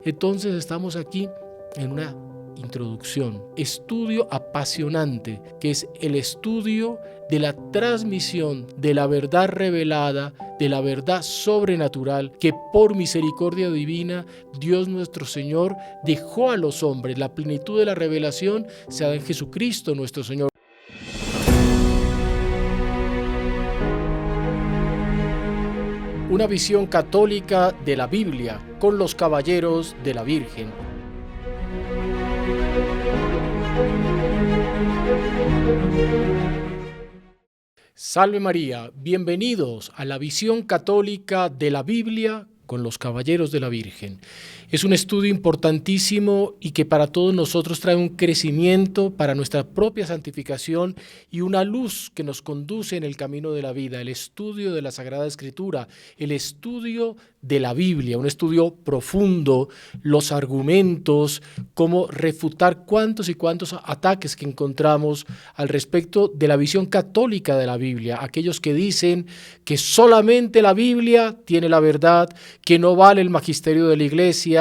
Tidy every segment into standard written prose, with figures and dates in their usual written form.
Entonces estamos aquí en una introducción, estudio apasionante, que es el estudio de la transmisión de la verdad revelada, de la verdad sobrenatural que por misericordia divina Dios nuestro Señor dejó a los hombres. La plenitud de la revelación se da en Jesucristo nuestro Señor. Una visión católica de la Biblia con los caballeros de la Virgen. Salve María, bienvenidos a la visión católica de la Biblia con los caballeros de la Virgen. Es un estudio importantísimo y que para todos nosotros trae un crecimiento para nuestra propia santificación y una luz que nos conduce en el camino de la vida, el estudio de la Sagrada Escritura, el estudio de la Biblia, un estudio profundo, los argumentos, cómo refutar cuántos y cuántos ataques que encontramos al respecto de la visión católica de la Biblia, aquellos que dicen que solamente la Biblia tiene la verdad, que no vale el magisterio de la Iglesia,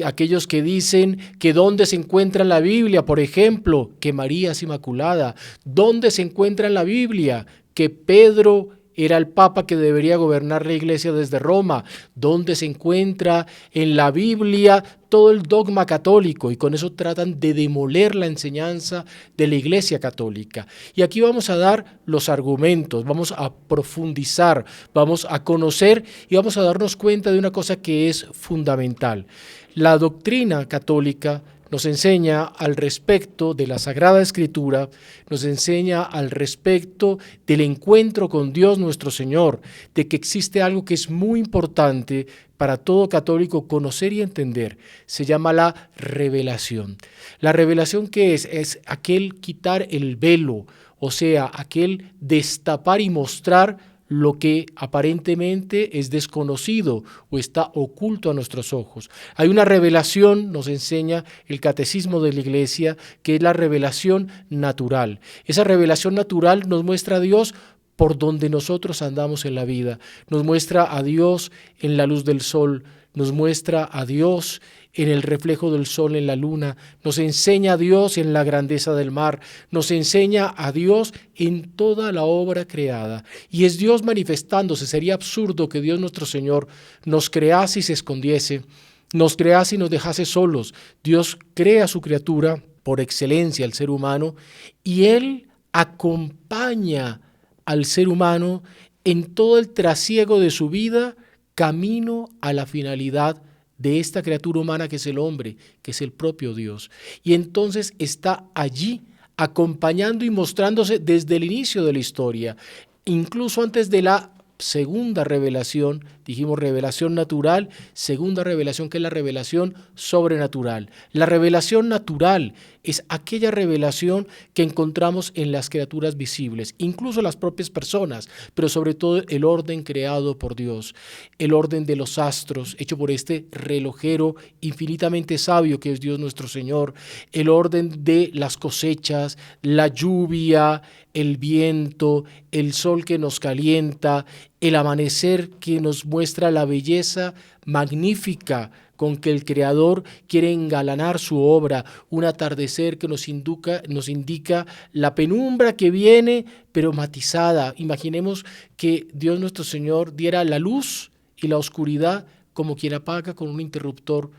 aquellos que dicen que dónde se encuentra en la Biblia, por ejemplo, que María es inmaculada, dónde se encuentra en la Biblia que Pedro era el Papa que debería gobernar la Iglesia desde Roma, donde se encuentra en la Biblia todo el dogma católico, y con eso tratan de demoler la enseñanza de la Iglesia católica. Y aquí vamos a dar los argumentos, vamos a profundizar, vamos a conocer y vamos a darnos cuenta de una cosa que es fundamental. La doctrina católica nos enseña al respecto de la Sagrada Escritura, nos enseña al respecto del encuentro con Dios nuestro Señor, de que existe algo que es muy importante para todo católico conocer y entender. Se llama la revelación. La revelación, ¿qué es? Es aquel quitar el velo, o sea, aquel destapar y mostrar lo que aparentemente es desconocido o está oculto a nuestros ojos. Hay una revelación, nos enseña el Catecismo de la Iglesia, que es la revelación natural. Esa revelación natural nos muestra a Dios por donde nosotros andamos en la vida. Nos muestra a Dios en la luz del sol, nos muestra a Dios en el reflejo del sol en la luna, nos enseña a Dios en la grandeza del mar, nos enseña a Dios en toda la obra creada. Y es Dios manifestándose. Sería absurdo que Dios nuestro Señor nos crease y se escondiese, nos crease y nos dejase solos. Dios crea a su criatura, por excelencia el ser humano, y Él acompaña al ser humano en todo el trasiego de su vida, camino a la finalidad de esta criatura humana que es el hombre, que es el propio Dios. Y entonces está allí acompañando y mostrándose desde el inicio de la historia, incluso antes de la segunda revelación. Dijimos revelación natural, segunda revelación que es la revelación sobrenatural. La revelación natural es aquella revelación que encontramos en las criaturas visibles, incluso las propias personas, pero sobre todo el orden creado por Dios, el orden de los astros hecho por este relojero infinitamente sabio que es Dios nuestro Señor, el orden de las cosechas, la lluvia, el viento, el sol que nos calienta, el amanecer que nos muestra la belleza magnífica con que el Creador quiere engalanar su obra, un atardecer que nos indica la penumbra que viene, pero matizada. Imaginemos que Dios nuestro Señor diera la luz y la oscuridad como quien apaga con un interruptor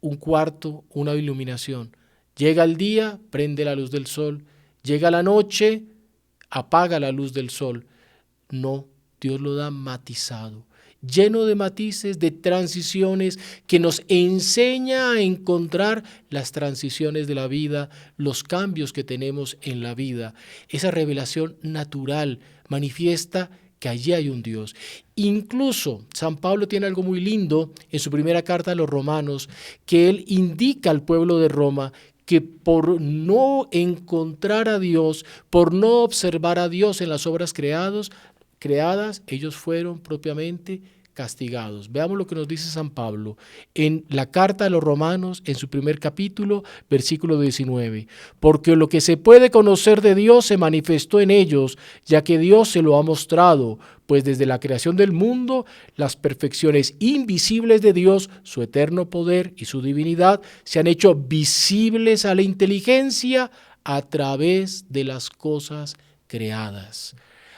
un cuarto, una iluminación. Llega el día, prende la luz del sol. Llega la noche, apaga la luz del sol. No, Dios lo da matizado, lleno de matices, de transiciones, que nos enseña a encontrar las transiciones de la vida, los cambios que tenemos en la vida. Esa revelación natural manifiesta que allí hay un Dios. Incluso San Pablo tiene algo muy lindo en su primera carta a los Romanos, que él indica al pueblo de Roma que por no encontrar a Dios, por no observar a Dios en las obras creadas, ellos fueron propiamente castigados. Veamos lo que nos dice San Pablo en la carta a los Romanos, en su primer capítulo, versículo 19. Porque lo que se puede conocer de Dios se manifestó en ellos, ya que Dios se lo ha mostrado, pues desde la creación del mundo, las perfecciones invisibles de Dios, su eterno poder y su divinidad, se han hecho visibles a la inteligencia a través de las cosas creadas.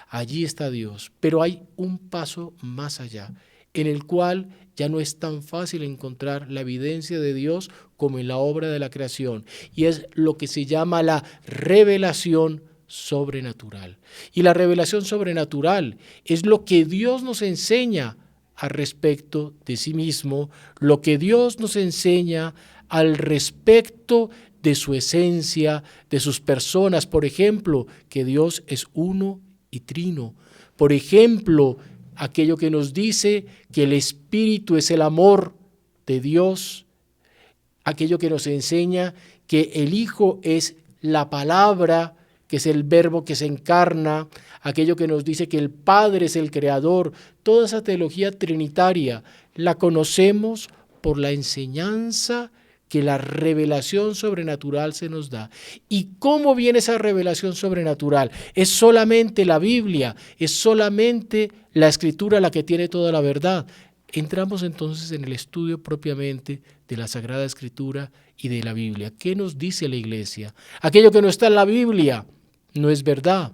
Allí está Dios, pero hay un paso más allá, en el cual ya no es tan fácil encontrar la evidencia de Dios como en la obra de la creación, y es lo que se llama la revelación sobrenatural. Y la revelación sobrenatural es lo que Dios nos enseña al respecto de sí mismo, lo que Dios nos enseña al respecto de su esencia, de sus personas. Por ejemplo, que Dios es uno y trino. Por ejemplo, aquello que nos dice que el Espíritu es el amor de Dios, aquello que nos enseña que el Hijo es la palabra, que es el verbo que se encarna, aquello que nos dice que el Padre es el creador. Toda esa teología trinitaria la conocemos por la enseñanza que la revelación sobrenatural se nos da. ¿Y cómo viene esa revelación sobrenatural? ¿Es solamente la Biblia? ¿Es solamente la Escritura la que tiene toda la verdad? Entramos entonces en el estudio propiamente de la Sagrada Escritura y de la Biblia. ¿Qué nos dice la Iglesia? Aquello que no está en la Biblia no es verdad.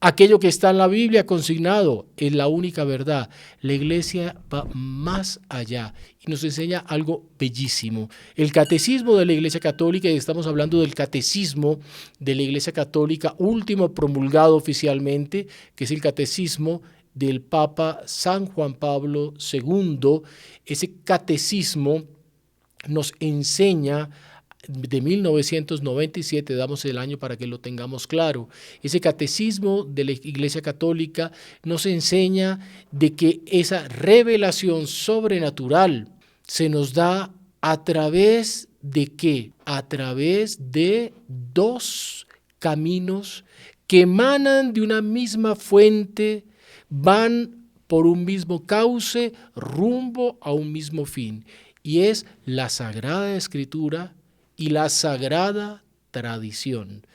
Aquello que está en la Biblia consignado es la única verdad. La Iglesia va más allá y nos enseña algo bellísimo. El catecismo de la Iglesia Católica, y estamos hablando del catecismo de la Iglesia Católica último promulgado oficialmente, que es el catecismo del Papa San Juan Pablo II. Ese catecismo nos enseña de 1997, damos el año para que lo tengamos claro. Ese catecismo de la Iglesia Católica nos enseña de que esa revelación sobrenatural se nos da a través de ¿qué? A través de dos caminos que emanan de una misma fuente, van por un mismo cauce, rumbo a un mismo fin, y es la Sagrada Escritura y la sagrada tradición.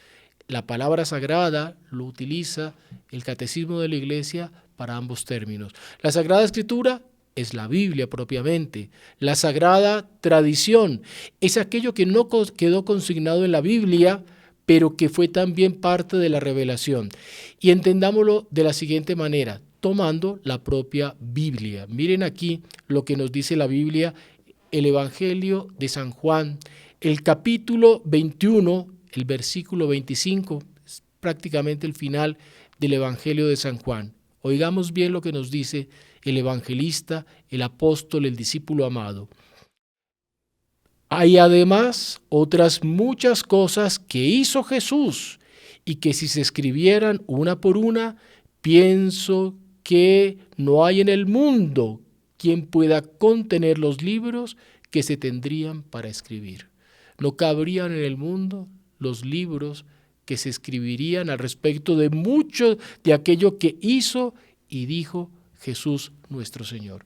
La palabra sagrada lo utiliza el Catecismo de la Iglesia para ambos términos. La Sagrada Escritura es la Biblia propiamente. La sagrada tradición es aquello que no quedó consignado en la Biblia, pero que fue también parte de la revelación. Y entendámoslo de la siguiente manera, tomando la propia Biblia. Miren aquí lo que nos dice la Biblia, el Evangelio de San Juan, el capítulo 21, el versículo 25, es prácticamente el final del Evangelio de San Juan. Oigamos bien lo que nos dice el evangelista, el apóstol, el discípulo amado. Hay además otras muchas cosas que hizo Jesús y que si se escribieran una por una, pienso que no hay en el mundo quien pueda contener los libros que se tendrían para escribir. No cabrían en el mundo los libros que se escribirían al respecto de mucho de aquello que hizo y dijo Jesús nuestro Señor.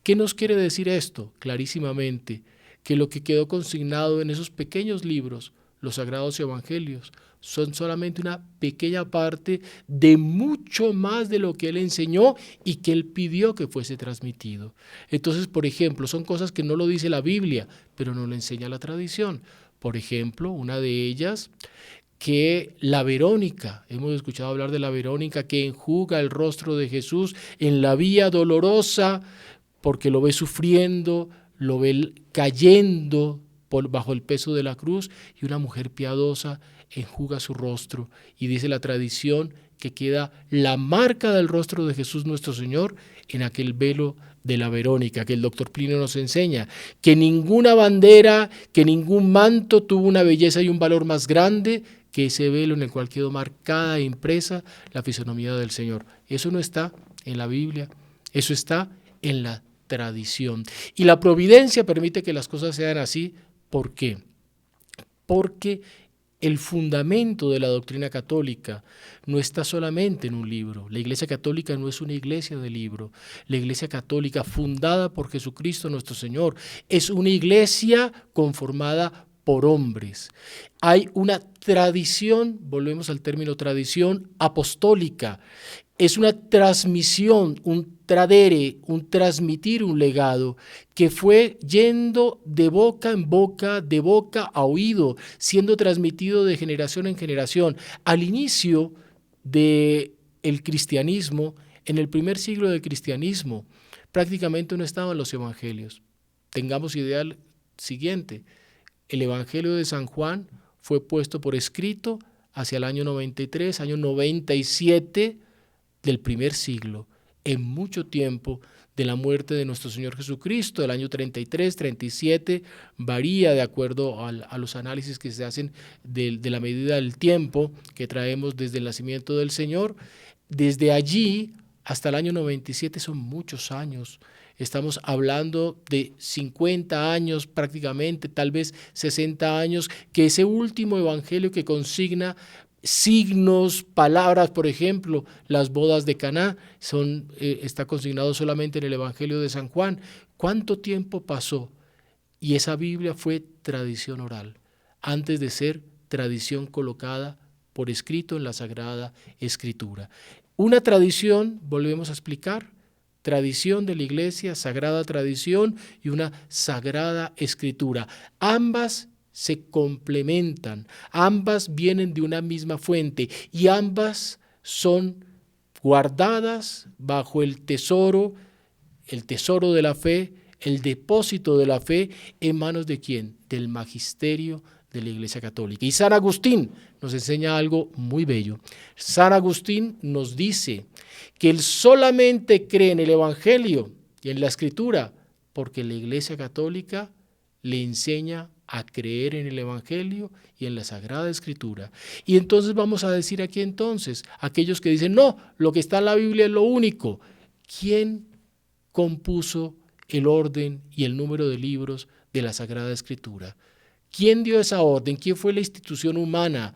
¿Qué nos quiere decir esto? Clarísimamente, que lo que quedó consignado en esos pequeños libros, los sagrados evangelios, son solamente una pequeña parte de mucho más de lo que Él enseñó y que Él pidió que fuese transmitido. Entonces, por ejemplo, son cosas que no lo dice la Biblia, pero no lo enseña la tradición. Por ejemplo, una de ellas, que la Verónica, hemos escuchado hablar de la Verónica que enjuga el rostro de Jesús en la vía dolorosa porque lo ve sufriendo, lo ve cayendo bajo el peso de la cruz, y una mujer piadosa enjuga su rostro, y dice la tradición que queda la marca del rostro de Jesús nuestro Señor en aquel velo de la Verónica, que el doctor Plinio nos enseña, que ninguna bandera, que ningún manto tuvo una belleza y un valor más grande que ese velo en el cual quedó marcada e impresa la fisonomía del Señor. Eso no está en la Biblia, eso está en la tradición. Y la providencia permite que las cosas sean así. ¿Por qué? Porque el fundamento de la doctrina católica no está solamente en un libro. La Iglesia Católica no es una iglesia de libro. La Iglesia Católica, fundada por Jesucristo nuestro Señor, es una iglesia conformada por hombres. Hay una tradición, volvemos al término tradición, apostólica. Es una transmisión, un tradere, un transmitir un legado que fue yendo de boca en boca, de boca a oído, siendo transmitido de generación en generación. Al inicio del cristianismo, en el primer siglo del cristianismo, prácticamente no estaban los evangelios. Tengamos idea siguiente: el Evangelio de San Juan fue puesto por escrito hacia el año 93, año 97 del primer siglo, en mucho tiempo de la muerte de nuestro Señor Jesucristo, del año 33, 37, varía de acuerdo a los análisis que se hacen de la medida del tiempo que traemos desde el nacimiento del Señor. Desde allí hasta el año 97 son muchos años. Estamos hablando de 50 años prácticamente, tal vez 60 años, que ese último evangelio que consigna signos, palabras, por ejemplo, las bodas de Caná, está consignado solamente en el Evangelio de San Juan. ¿Cuánto tiempo pasó? Y esa Biblia fue tradición oral, antes de ser tradición colocada por escrito en la Sagrada Escritura. Una tradición, volvemos a explicar, tradición de la Iglesia, sagrada tradición y una sagrada escritura. Ambas se complementan, ambas vienen de una misma fuente y ambas son guardadas bajo el tesoro de la fe, el depósito de la fe, ¿en manos de quién? Del magisterio de la Iglesia Católica. Y San Agustín nos enseña algo muy bello. San Agustín nos dice que él solamente cree en el Evangelio y en la Escritura porque la Iglesia Católica le enseña a creer en el Evangelio y en la Sagrada Escritura. Y entonces vamos a decir aquí entonces, aquellos que dicen, no, lo que está en la Biblia es lo único. ¿Quién compuso el orden y el número de libros de la Sagrada Escritura? ¿Quién dio esa orden? ¿Quién fue la institución humana?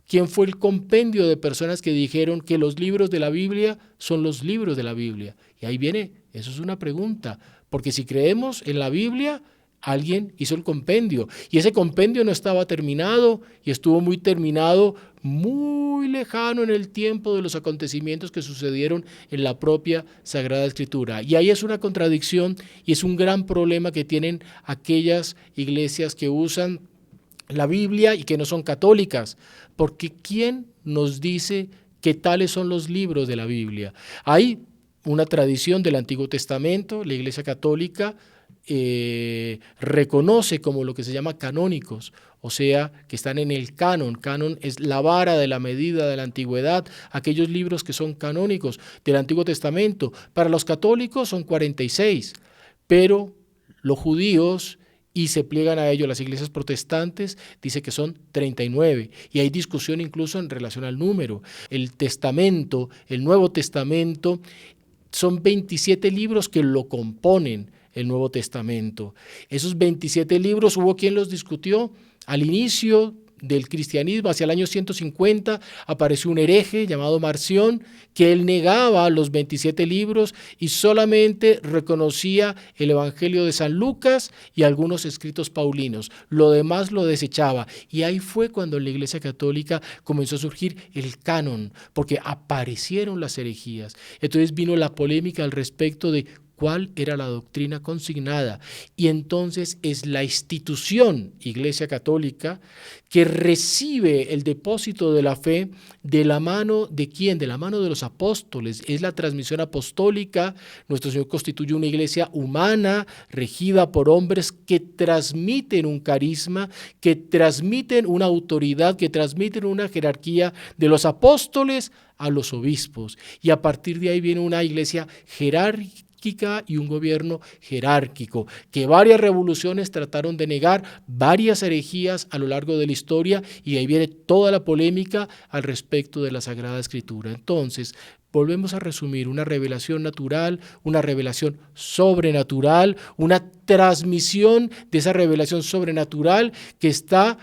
¿Quién fue el compendio de personas que dijeron que los libros de la Biblia son los libros de la Biblia? Y ahí viene, eso es una pregunta, porque si creemos en la Biblia, alguien hizo el compendio y ese compendio no estaba terminado y estuvo muy terminado, muy lejano en el tiempo de los acontecimientos que sucedieron en la propia Sagrada Escritura. Y ahí es una contradicción y es un gran problema que tienen aquellas iglesias que usan la Biblia y que no son católicas, porque ¿quién nos dice que tales son los libros de la Biblia? Hay una tradición del Antiguo Testamento, la Iglesia Católica reconoce como lo que se llama canónicos, o sea, que están en el canon. Canon es la vara de la medida de la antigüedad, aquellos libros que son canónicos del Antiguo Testamento. Para los católicos son 46, pero los judíos, y se pliegan a ello las iglesias protestantes, dice que son 39, y hay discusión incluso en relación al número. El Testamento, el Nuevo Testamento, son 27 libros que lo componen, el Nuevo Testamento. Esos 27 libros, hubo quien los discutió. Al inicio del cristianismo, hacia el año 150, apareció un hereje llamado Marción, que él negaba los 27 libros y solamente reconocía el Evangelio de San Lucas y algunos escritos paulinos. Lo demás lo desechaba. Y ahí fue cuando en la Iglesia Católica comenzó a surgir el canon, porque aparecieron las herejías. Entonces vino la polémica al respecto de cuál era la doctrina consignada, y entonces es la institución Iglesia Católica que recibe el depósito de la fe de la mano de ¿quién? De la mano de los apóstoles. Es la transmisión apostólica. Nuestro Señor constituye una iglesia humana, regida por hombres que transmiten un carisma, que transmiten una autoridad, que transmiten una jerarquía de los apóstoles a los obispos, y a partir de ahí viene una iglesia jerárquica y un gobierno jerárquico, que varias revoluciones trataron de negar, varias herejías a lo largo de la historia, y ahí viene toda la polémica al respecto de la Sagrada Escritura. Entonces, volvemos a resumir: una revelación natural, una revelación sobrenatural, una transmisión de esa revelación sobrenatural que está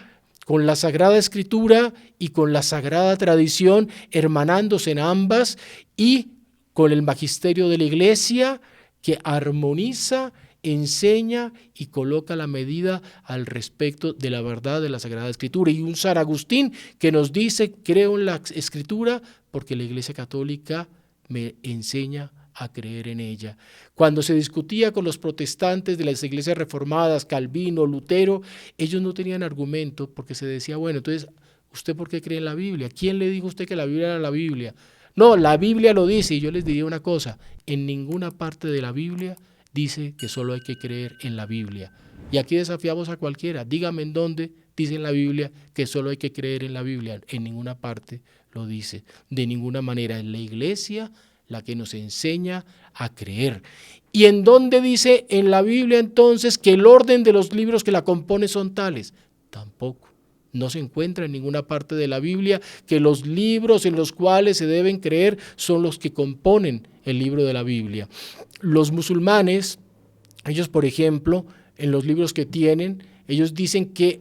con la Sagrada Escritura y con la Sagrada Tradición, hermanándose en ambas, y con el magisterio de la Iglesia, que armoniza, enseña y coloca la medida al respecto de la verdad de la Sagrada Escritura. Y un San Agustín que nos dice: creo en la Escritura porque la Iglesia Católica me enseña a creer en ella. Cuando se discutía con los protestantes de las iglesias reformadas, Calvino, Lutero, ellos no tenían argumento, porque se decía: bueno, entonces, ¿usted por qué cree en la Biblia? ¿Quién le dijo a usted que la Biblia era la Biblia? No, la Biblia lo dice. Y yo les diría una cosa: en ninguna parte de la Biblia dice que solo hay que creer en la Biblia. Y aquí desafiamos a cualquiera: dígame en dónde dice en la Biblia que solo hay que creer en la Biblia. En ninguna parte lo dice, de ninguna manera. En la Iglesia la que nos enseña a creer. ¿Y en dónde dice en la Biblia entonces que el orden de los libros que la componen son tales? Tampoco. No se encuentra en ninguna parte de la Biblia que los libros en los cuales se deben creer son los que componen el libro de la Biblia. Los musulmanes, ellos, por ejemplo, en los libros que tienen, ellos dicen que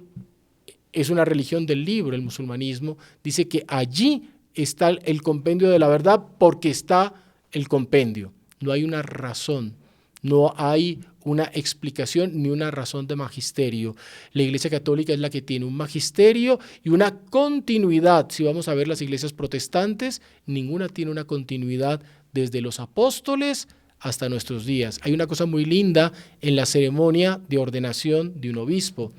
es una religión del libro. El musulmanismo dice que allí está el compendio de la verdad porque está el compendio. No hay una razón, no hay una explicación ni una razón de magisterio. La Iglesia Católica es la que tiene un magisterio y una continuidad. Si vamos a ver las iglesias protestantes, ninguna tiene una continuidad desde los apóstoles hasta nuestros días. Hay una cosa muy linda en la ceremonia de ordenación de un obispo.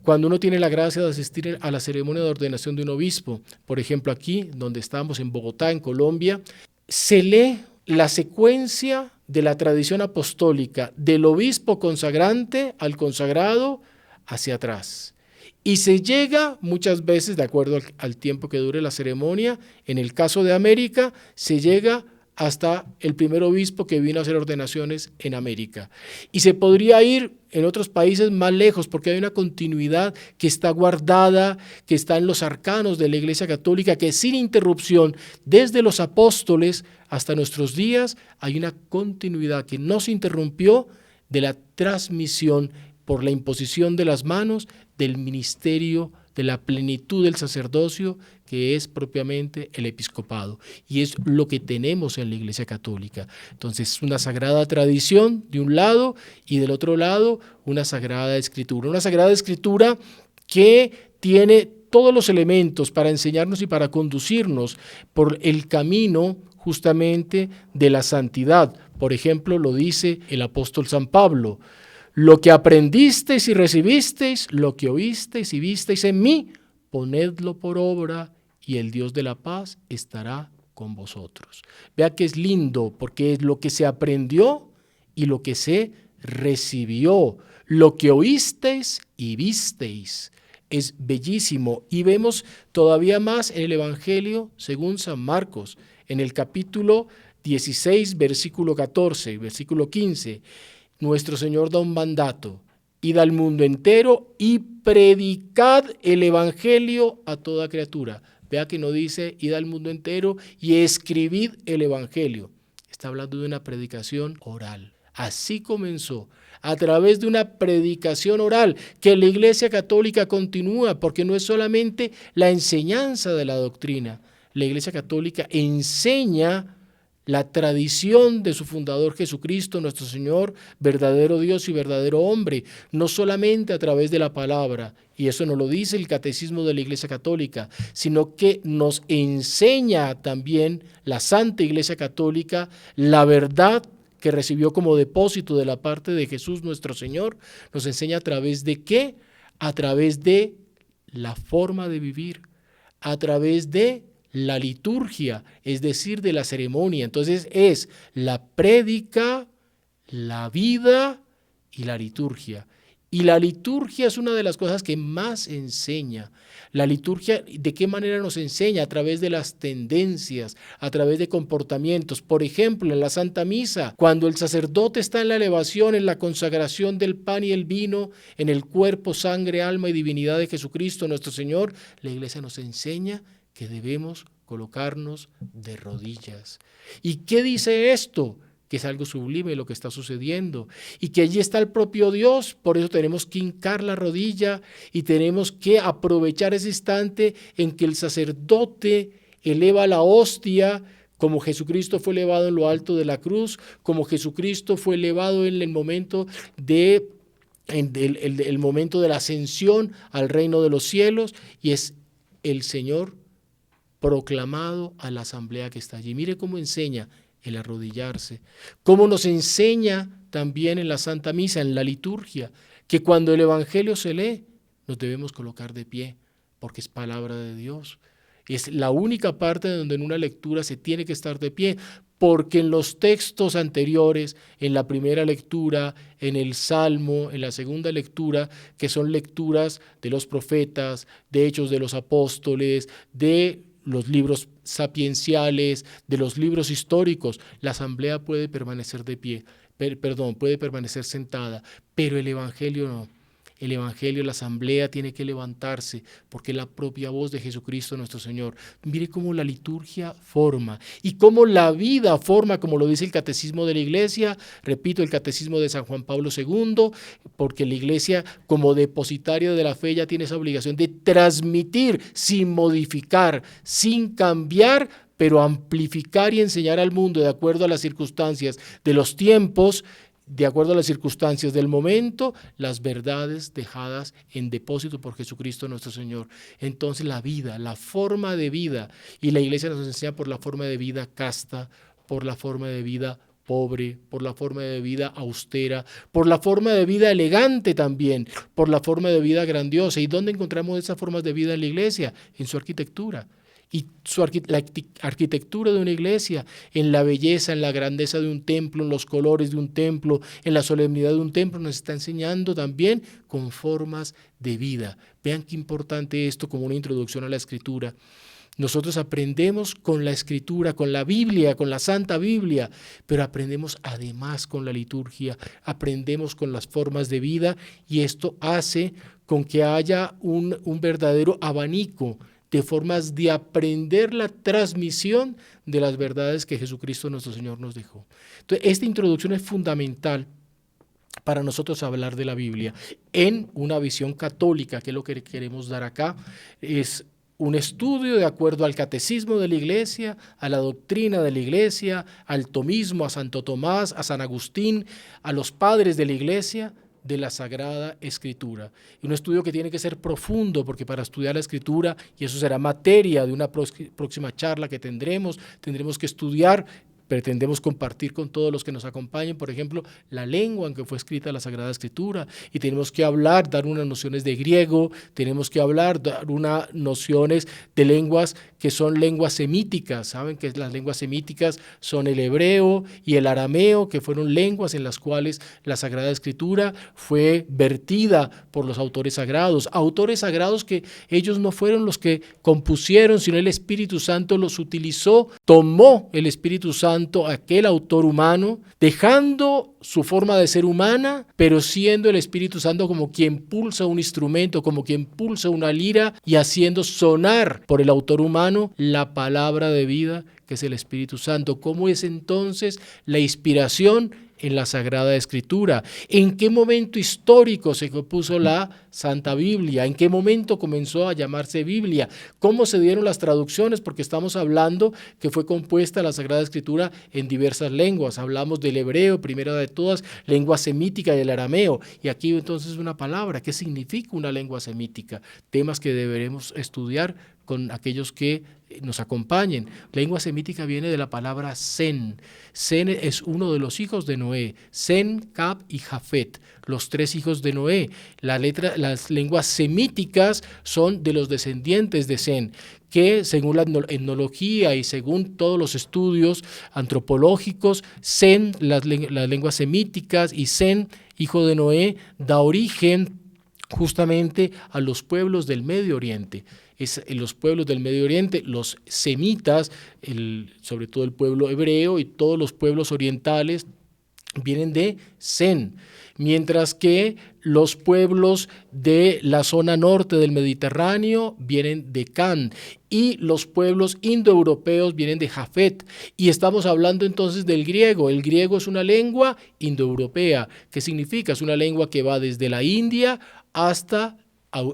Cuando uno tiene la gracia de asistir a la ceremonia de ordenación de un obispo, por ejemplo aquí, donde estamos en Bogotá, en Colombia, se lee la secuencia de la tradición apostólica del obispo consagrante al consagrado hacia atrás. Y se llega muchas veces, de acuerdo al tiempo que dure la ceremonia, en el caso de América, se llega hasta el primer obispo que vino a hacer ordenaciones en América. Y se podría ir en otros países más lejos, porque hay una continuidad que está guardada, que está en los arcanos de la Iglesia Católica, que sin interrupción, desde los apóstoles hasta nuestros días, hay una continuidad que no se interrumpió de la transmisión por la imposición de las manos del ministerio, de la plenitud del sacerdocio, que es propiamente el episcopado, y es lo que tenemos en la Iglesia Católica. Entonces, una sagrada tradición de un lado y del otro lado una sagrada escritura que tiene todos los elementos para enseñarnos y para conducirnos por el camino justamente de la santidad. Por ejemplo, lo dice el apóstol San Pablo: lo que aprendisteis y recibisteis, lo que oísteis y visteis en mí, ponedlo por obra, y el Dios de la paz estará con vosotros. Vea que es lindo, porque es lo que se aprendió y lo que se recibió. Lo que oísteis y visteis es bellísimo. Y vemos todavía más en el Evangelio según San Marcos, en el capítulo 16, versículo 14, versículo 15. Nuestro Señor da un mandato: id al mundo entero y predicad el Evangelio a toda criatura. Vea que no dice id al mundo entero y escribid el Evangelio. Está hablando de una predicación oral. Así comenzó, a través de una predicación oral, que la Iglesia Católica continúa, porque no es solamente la enseñanza de la doctrina. La Iglesia Católica enseña la tradición de su fundador Jesucristo, nuestro Señor, verdadero Dios y verdadero hombre, no solamente a través de la palabra, y eso no lo dice el Catecismo de la Iglesia Católica, sino que nos enseña también la Santa Iglesia Católica la verdad que recibió como depósito de la parte de Jesús nuestro Señor. Nos enseña a través de ¿qué? A través de la forma de vivir, a través de la liturgia, es decir, de la ceremonia. Entonces es la prédica, la vida y la liturgia. Y la liturgia es una de las cosas que más enseña. La liturgia, ¿de qué manera nos enseña? A través de las tendencias, a través de comportamientos. Por ejemplo, en la Santa Misa, cuando el sacerdote está en la elevación, en la consagración del pan y el vino, en el cuerpo, sangre, alma y divinidad de Jesucristo nuestro Señor, la Iglesia nos enseña que debemos colocarnos de rodillas. ¿Y qué dice esto? que es algo sublime lo que está sucediendo y que allí está el propio Dios. Por eso tenemos que hincar la rodilla y tenemos que aprovechar ese instante en que el sacerdote eleva la hostia, como Jesucristo fue elevado en lo alto de la cruz, como Jesucristo fue elevado en el momento el momento de la ascensión al reino de los cielos, y es el Señor proclamado a la asamblea que está allí. Mire cómo enseña el arrodillarse, cómo nos enseña también en la Santa Misa, en la liturgia, que cuando el Evangelio se lee, nos debemos colocar de pie, porque es palabra de Dios. Es la única parte donde en una lectura se tiene que estar de pie, porque en los textos anteriores, en la primera lectura, en el Salmo, en la segunda lectura, que son lecturas de los profetas, de Hechos de los Apóstoles, de los libros sapienciales, de los libros históricos, la asamblea puede permanecer de pie, puede permanecer sentada, pero el Evangelio no. El Evangelio, la asamblea tiene que levantarse porque es la propia voz de Jesucristo nuestro Señor. Mire cómo la liturgia forma y cómo la vida forma, como lo dice el Catecismo de la Iglesia, repito, el Catecismo de San Juan Pablo II, porque la Iglesia como depositaria de la fe ya tiene esa obligación de transmitir sin modificar, sin cambiar, pero amplificar y enseñar al mundo de acuerdo a las circunstancias de los tiempos, de acuerdo a las circunstancias del momento, las verdades dejadas en depósito por Jesucristo nuestro Señor. Entonces la vida, la forma de vida, y la Iglesia nos enseña por la forma de vida casta, por la forma de vida pobre, por la forma de vida austera, por la forma de vida elegante también, por la forma de vida grandiosa. ¿Y dónde encontramos esas formas de vida en la Iglesia? En su arquitectura. Y la arquitectura de una iglesia, en la belleza, en la grandeza de un templo, en los colores de un templo, en la solemnidad de un templo, nos está enseñando también con formas de vida. Vean qué importante esto como una introducción a la Escritura. Nosotros aprendemos con la Escritura, con la Biblia, con la Santa Biblia, pero aprendemos además con la liturgia, aprendemos con las formas de vida, y esto hace con que haya un verdadero abanico de formas de aprender la transmisión de las verdades que Jesucristo nuestro Señor nos dejó. Entonces, esta introducción es fundamental para nosotros hablar de la Biblia en una visión católica, que es lo que queremos dar acá. Es un estudio de acuerdo al catecismo de la Iglesia, a la doctrina de la Iglesia, al tomismo, a Santo Tomás, a San Agustín, a los padres de la Iglesia, de la Sagrada Escritura. Y un estudio que tiene que ser profundo, porque para estudiar la Escritura, y eso será materia de una próxima charla que tendremos que estudiar, pretendemos compartir con todos los que nos acompañen, por ejemplo, la lengua en que fue escrita la Sagrada Escritura, y tenemos que hablar, dar unas nociones de griego, tenemos que hablar, dar unas nociones de lenguas que son lenguas semíticas. Saben que las lenguas semíticas son el hebreo y el arameo, que fueron lenguas en las cuales la Sagrada Escritura fue vertida por los autores sagrados que ellos no fueron los que compusieron, sino el Espíritu Santo los utilizó, tomó el Espíritu Santo aquel autor humano, dejando su forma de ser humana, pero siendo el Espíritu Santo como quien pulsa un instrumento, como quien pulsa una lira, y haciendo sonar por el autor humano la palabra de vida, que es el Espíritu Santo. ¿Cómo es entonces la inspiración en la Sagrada Escritura? ¿En qué momento histórico se compuso la Santa Biblia? ¿En qué momento comenzó a llamarse Biblia? ¿Cómo se dieron las traducciones? Porque estamos hablando que fue compuesta la Sagrada Escritura en diversas lenguas. Hablamos del hebreo, primera de todas, lengua semítica, y el arameo. Y aquí entonces una palabra. ¿Qué significa una lengua semítica? Temas que deberemos estudiar con aquellos que nos acompañen. Lengua semítica viene de la palabra Sem. Sem es uno de los hijos de Noé. Sem, Cam y Jafet, los tres hijos de Noé. Las lenguas semíticas son de los descendientes de Sem, que según la etnología y según todos los estudios antropológicos, Sem, las lenguas semíticas, y Sem, hijo de Noé, da origen justamente a los pueblos del Medio Oriente. En los pueblos del Medio Oriente, los semitas, sobre todo el pueblo hebreo y todos los pueblos orientales, vienen de Sen, mientras que los pueblos de la zona norte del Mediterráneo vienen de Can y los pueblos indoeuropeos vienen de Jafet. Y estamos hablando entonces del griego. El griego es una lengua indoeuropea. ¿Qué significa? Es una lengua que va desde la India hasta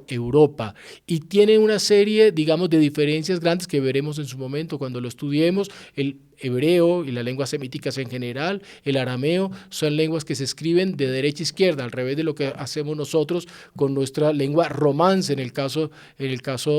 Europa y tiene una serie, digamos, de diferencias grandes que veremos en su momento cuando lo estudiemos. El hebreo y las lenguas semíticas en general, el arameo, son lenguas que se escriben de derecha a izquierda, al revés de lo que hacemos nosotros con nuestra lengua romance, en el caso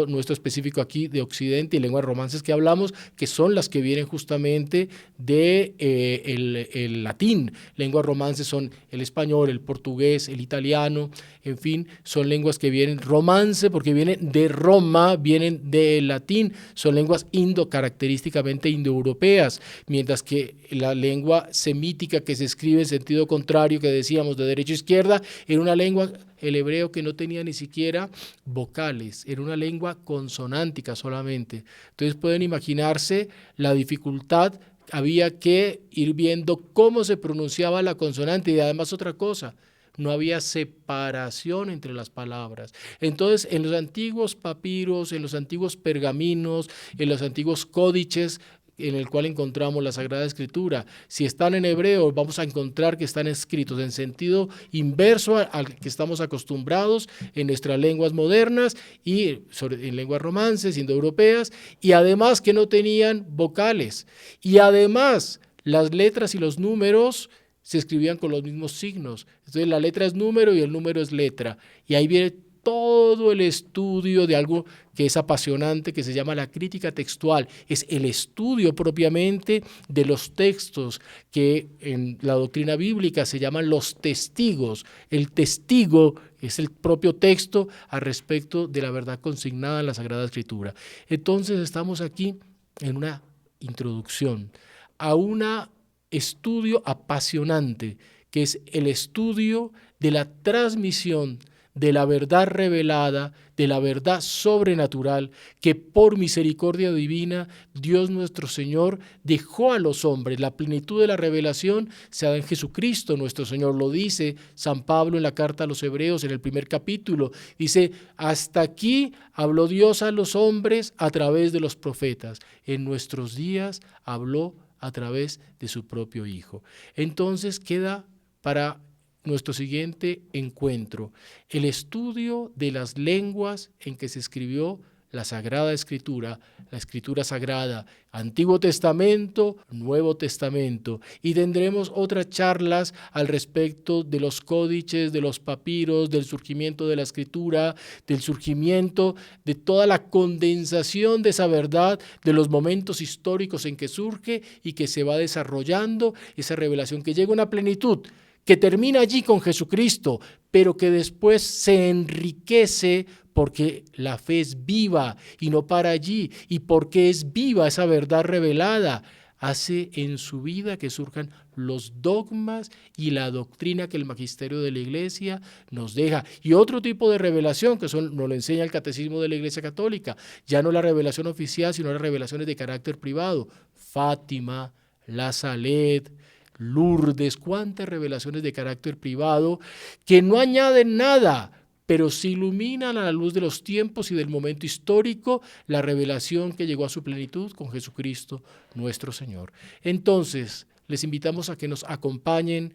nuestro específico aquí de Occidente, y lenguas romances que hablamos, que son las que vienen justamente de el latín. Lenguas romances son el español, el portugués, el italiano, en fin, son lenguas que vienen romance porque vienen de Roma, vienen del latín, son lenguas característicamente indoeuropeas, mientras que la lengua semítica que se escribe en sentido contrario, que decíamos de derecha a izquierda, era una lengua, el hebreo, que no tenía ni siquiera vocales, era una lengua consonántica solamente. Entonces pueden imaginarse la dificultad, había que ir viendo cómo se pronunciaba la consonante y además otra cosa, no había separación entre las palabras. Entonces, en los antiguos papiros, en los antiguos pergaminos, en los antiguos códices en el cual encontramos la Sagrada Escritura, si están en hebreo, vamos a encontrar que están escritos en sentido inverso al que estamos acostumbrados en nuestras lenguas modernas y en lenguas romances, indoeuropeas, y además que no tenían vocales. Y además, las letras y los números se escribían con los mismos signos. Entonces la letra es número y el número es letra. Y ahí viene todo el estudio de algo que es apasionante, que se llama la crítica textual. Es el estudio propiamente de los textos que en la doctrina bíblica se llaman los testigos. El testigo es el propio texto al respecto de la verdad consignada en la Sagrada Escritura. Entonces estamos aquí en una introducción a una estudio apasionante, que es el estudio de la transmisión de la verdad revelada, de la verdad sobrenatural, que por misericordia divina Dios nuestro Señor dejó a los hombres. La plenitud de la revelación se da en Jesucristo nuestro Señor. Lo dice San Pablo en la carta a los Hebreos en el primer capítulo. Dice, hasta aquí habló Dios a los hombres a través de los profetas. En nuestros días habló a través de su propio Hijo. Entonces queda para nuestro siguiente encuentro el estudio de las lenguas en que se escribió la Sagrada Escritura, la Escritura Sagrada, Antiguo Testamento, Nuevo Testamento, y tendremos otras charlas al respecto de los códices, de los papiros, del surgimiento de la Escritura, del surgimiento de toda la condensación de esa verdad, de los momentos históricos en que surge y que se va desarrollando esa revelación que llega a una plenitud, que termina allí con Jesucristo, pero que después se enriquece porque la fe es viva y no para allí, y porque es viva esa verdad revelada, hace en su vida que surjan los dogmas y la doctrina que el magisterio de la Iglesia nos deja. Y otro tipo de revelación que nos lo enseña el Catecismo de la Iglesia Católica, ya no la revelación oficial, sino las revelaciones de carácter privado. Fátima, la Saled, Lourdes, cuántas revelaciones de carácter privado que no añaden nada, pero sí iluminan a la luz de los tiempos y del momento histórico la revelación que llegó a su plenitud con Jesucristo nuestro Señor. Entonces, les invitamos a que nos acompañen,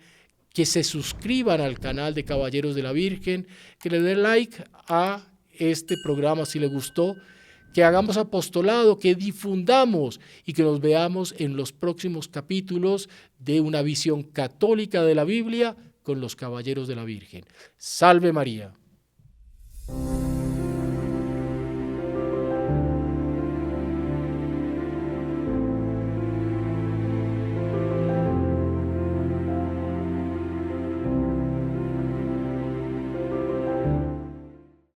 que se suscriban al canal de Caballeros de la Virgen, que le den like a este programa si les gustó, que hagamos apostolado, que difundamos y que nos veamos en los próximos capítulos de una visión católica de la Biblia con los Caballeros de la Virgen. ¡Salve María!